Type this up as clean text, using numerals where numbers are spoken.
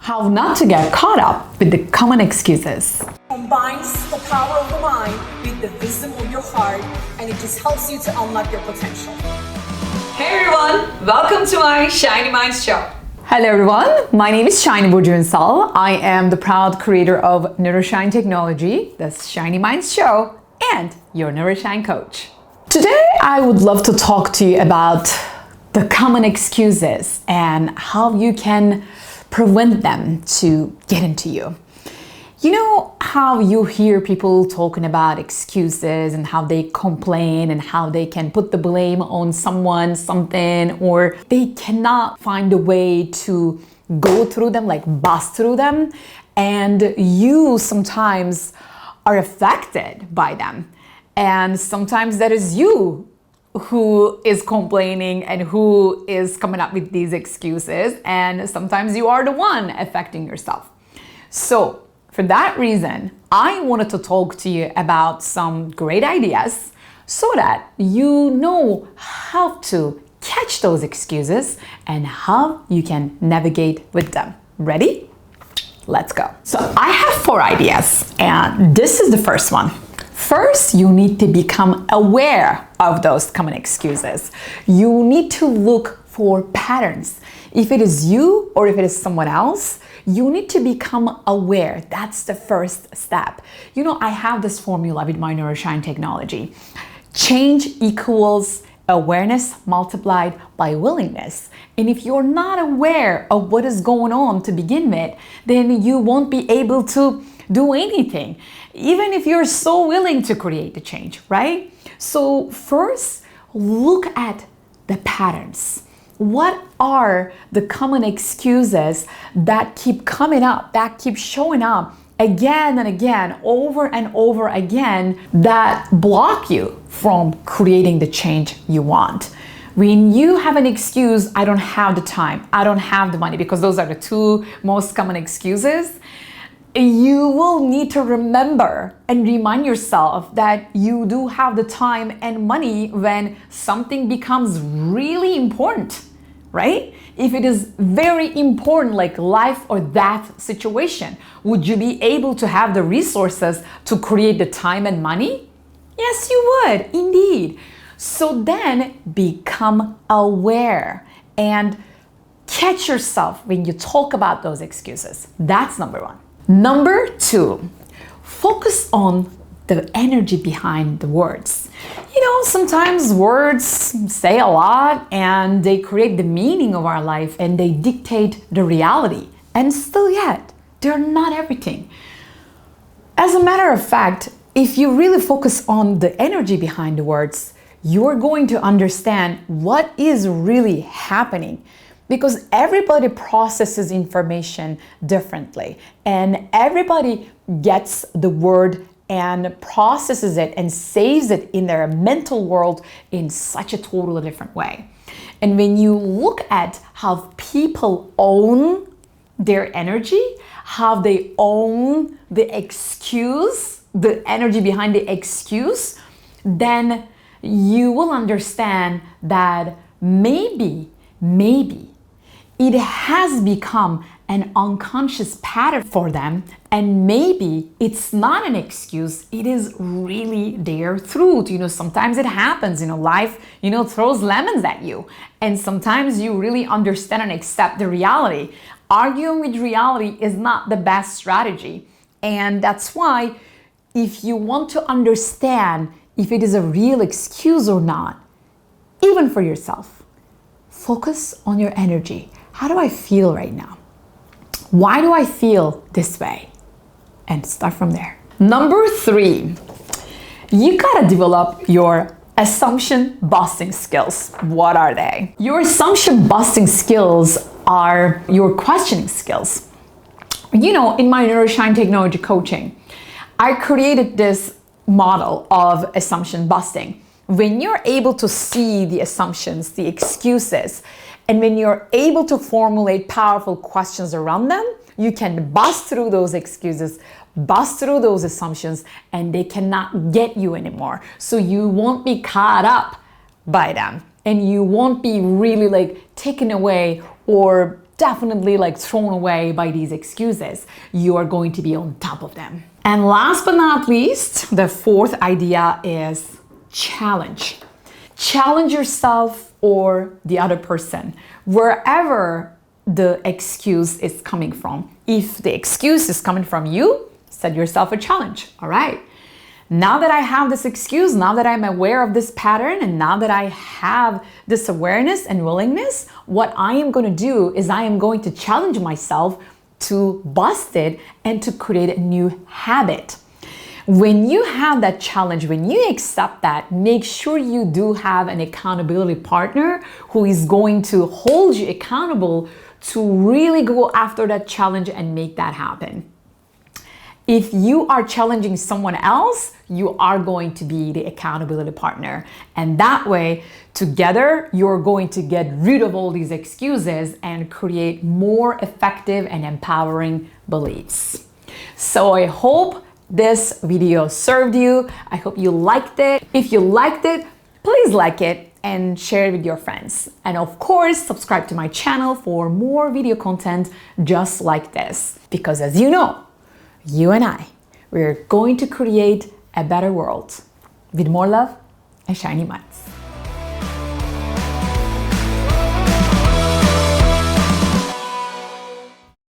How not to get caught up with the common excuses. Combines the power of the mind with the wisdom of your heart, and it just helps you to unlock your potential. Hey everyone, welcome to my Shiny Minds show. Hello everyone, my name is Burcu Unsal. I am the proud creator of Neuroshine Technology, the Shiny Minds show, and your Neuroshine coach. Today I would love to talk to you about the common excuses and how you can prevent them to get into you. You know how you hear people talking about excuses and how they complain and how they can put the blame on someone, something, or they cannot find a way to go through them, like bust through them, and you sometimes are affected by them. And sometimes that is you who is complaining and who is coming up with these excuses, and sometimes you are the one affecting yourself. So for that reason, I wanted to talk to you about some great ideas so that you know how to catch those excuses and how you can navigate with them. Ready? Let's go. So I have 4 ideas, and this is the first one. First, you need to become aware of those common excuses. You need to look for patterns. If it is you or if it is someone else, you need to become aware. That's the first step. You know, I have this formula with my Neuroshine technology. Change equals awareness multiplied by willingness. And if you're not aware of what is going on to begin with, then you won't be able to do anything, even if you're so willing to create the change, right? So first, look at the patterns. What are the common excuses that keep coming up, that keep showing up again and again, over and over again, that block you from creating the change you want? When you have an excuse, I don't have the time, I don't have the money, because those are the 2 most common excuses, you will need to remember and remind yourself that you do have the time and money when something becomes really important, right? If it is very important, like life or death situation, would you be able to have the resources to create the time and money? Yes, you would, indeed. So then become aware and catch yourself when you talk about those excuses. That's number 1. Number 2, focus on the energy behind the words. You know, sometimes words say a lot and they create the meaning of our life and they dictate the reality. And still yet, they're not everything. As a matter of fact, if you really focus on the energy behind the words, you're going to understand what is really happening. Because everybody processes information differently, and everybody gets the word and processes it and saves it in their mental world in such a totally different way. And when you look at how people own their energy, how they own the excuse, the energy behind the excuse, then you will understand that maybe it has become an unconscious pattern for them, and maybe it's not an excuse, it is really their truth. You know, sometimes it happens, life, throws lemons at you, and sometimes you really understand and accept the reality. Arguing with reality is not the best strategy, and that's why if you want to understand if it is a real excuse or not, even for yourself, focus on your energy. How do I feel right now? Why do I feel this way? And start from there. Number 3, you gotta develop your assumption busting skills. What are they? Your assumption busting skills are your questioning skills. You know, in my Neuroshine Technology coaching, I created this model of assumption busting. When you're able to see the assumptions, the excuses, and when you're able to formulate powerful questions around them, you can bust through those excuses, bust through those assumptions, and they cannot get you anymore. So you won't be caught up by them, and you won't be really taken away or definitely like thrown away by these excuses. You are going to be on top of them. And last but not least, the fourth idea is challenge. Challenge yourself or the other person, wherever the excuse is coming from. If the excuse is coming from you, set yourself a challenge. All right. Now that I have this excuse, now that I'm aware of this pattern, and now that I have this awareness and willingness, what I am going to do is I am going to challenge myself to bust it and to create a new habit. When you have that challenge, when you accept that, make sure you do have an accountability partner who is going to hold you accountable to really go after that challenge and make that happen. If you are challenging someone else, you are going to be the accountability partner. And that way, together, you're going to get rid of all these excuses and create more effective and empowering beliefs. So I hope this video served you. I hope you liked it. If you liked it, please like it and share it with your friends. And of course, subscribe to my channel for more video content just like this. Because as you know, you and I, we're going to create a better world with more love and shiny minds.